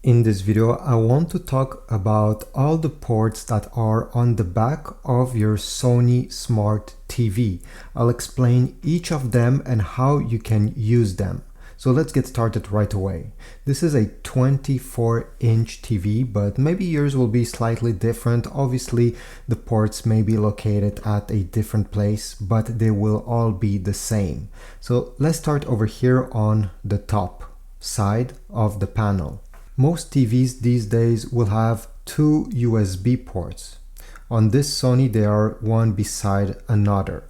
In this video, I want to talk about all the ports that are on the back of your Sony Smart TV. I'll explain each of them and how you can use them. So let's get started right away. This is a 24-inch TV, but maybe yours will be slightly different. Obviously, the ports may be located at a different place, but they will all be the same. So let's start over here on the top side of the panel. Most TVs these days will have two USB ports. On this Sony, they are one beside another.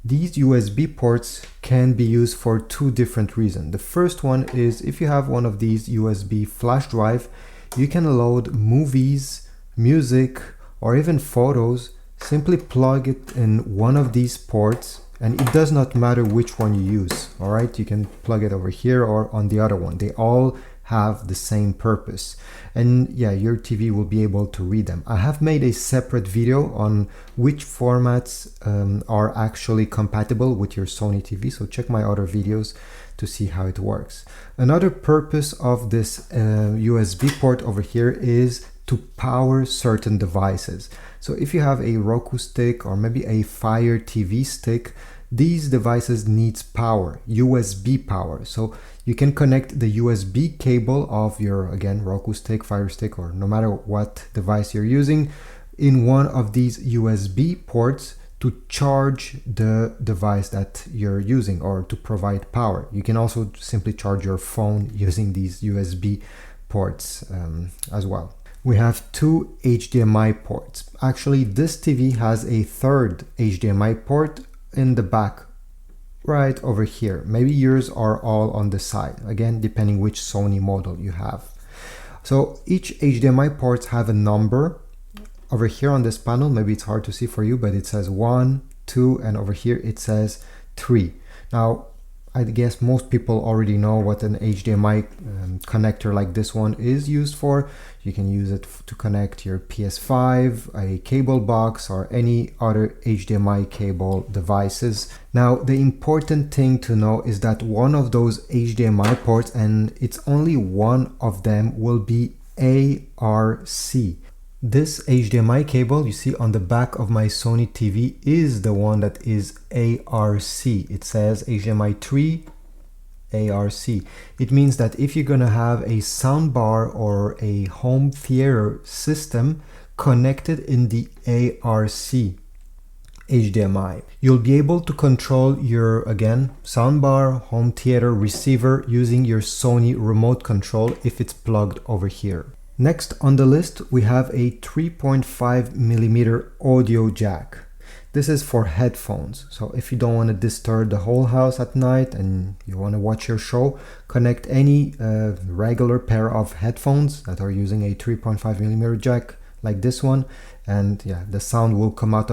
These USB ports can be used for two different reasons. The first one is if you have one of these USB flash drive, you can load movies, music, or even photos. Simply plug it in one of these ports, and it does not matter which one you use. All right, you can plug it over here or on the other one. They all have the same purpose, and yeah, your TV will be able to read them. I have made a separate video on which formats are actually compatible with your Sony TV, so check my other videos to see how it works. Another purpose of this USB port over here is to power certain devices. So if you have a Roku stick or maybe a Fire TV stick, these devices needs power, USB power. So you can connect the USB cable of your, again, Roku stick, Fire stick, or no matter what device you're using in one of these USB ports to charge the device that you're using or to provide power. You can also simply charge your phone using these USB ports as well. We have two HDMI ports. Actually, this TV has a third HDMI port in the back right over here. Maybe yours are all on the side, again depending which Sony model you have. So each HDMI ports have a number. Over here on this panel, maybe it's hard to see for you, but it says 1, 2, and over here it says 3. Now I guess most people already know what an HDMI connector like this one is used for. You can use it to connect your PS5, a cable box, or any other HDMI cable devices. Now, the important thing to know is that one of those HDMI ports, and it's only one of them, will be ARC. This HDMI cable you see on the back of my Sony TV is the one that is ARC. It says HDMI 3 ARC. It means that if you're gonna have a soundbar or a home theater system connected in the ARC HDMI, you'll be able to control your, again, soundbar, home theater, receiver using your Sony remote control if it's plugged over here. Next on the list, we have a 3.5mm audio jack. This is for headphones. So if you don't want to disturb the whole house at night and you want to watch your show, connect any regular pair of headphones that are using a 3.5mm jack like this one, and yeah, the sound will come out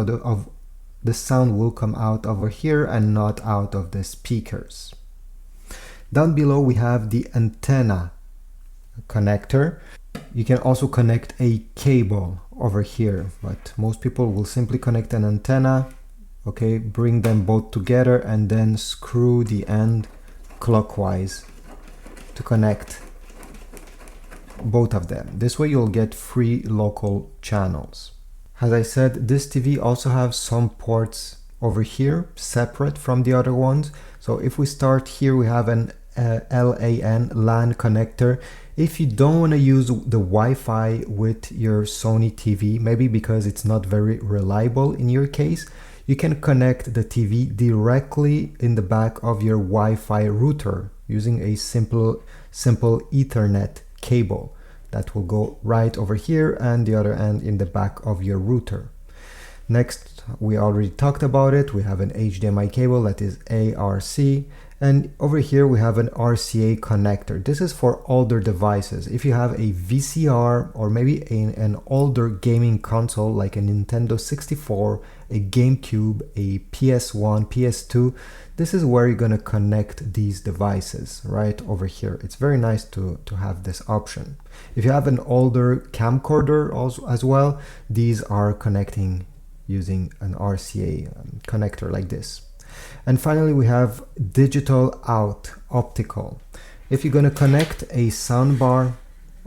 over here and not out of the speakers. Down below we have the antenna connector. You can also connect a cable over here, but most people will simply connect an antenna, okay, bring them both together and then screw the end clockwise to connect both of them. This way you'll get free local channels. As I said, this TV also has some ports over here separate from the other ones. So if we start here, we have an LAN connector. If you don't want to use the Wi-Fi with your Sony TV, maybe because it's not very reliable in your case, you can connect the TV directly in the back of your Wi-Fi router using a simple Ethernet cable that will go right over here and the other end in the back of your router. Next, we already talked about it. We have an HDMI cable that is ARC. And over here we have an RCA connector. This is for older devices. If you have a VCR or maybe an older gaming console like a Nintendo 64, a GameCube, a PS1, PS2, this is where you're going to connect these devices right over here. It's very nice to have this option. If you have an older camcorder also as well, these are connecting using an RCA connector like this. And finally, we have digital out, optical. If you're going to connect a soundbar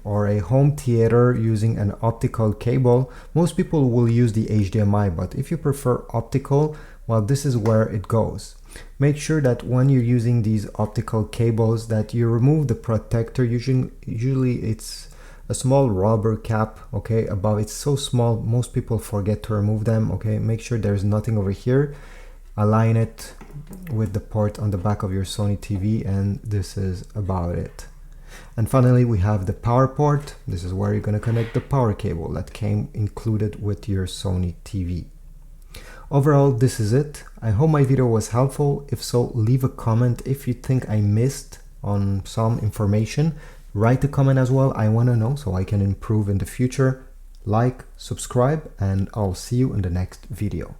or a home theater using an optical cable, most people will use the HDMI, but if you prefer optical, well, this is where it goes. Make sure that when you're using these optical cables that you remove the protector. Usually it's a small rubber cap, okay, above. It's so small, most people forget to remove them, okay. Make sure there's nothing over here. Align it with the port on the back of your Sony TV, and this is about it. And finally, we have the power port. This is where you're going to connect the power cable that came included with your Sony TV. Overall, this is it. I hope my video was helpful. If so, leave a comment. If you think I missed on some information, write a comment as well. I want to know so I can improve in the future. Like, subscribe, and I'll see you in the next video.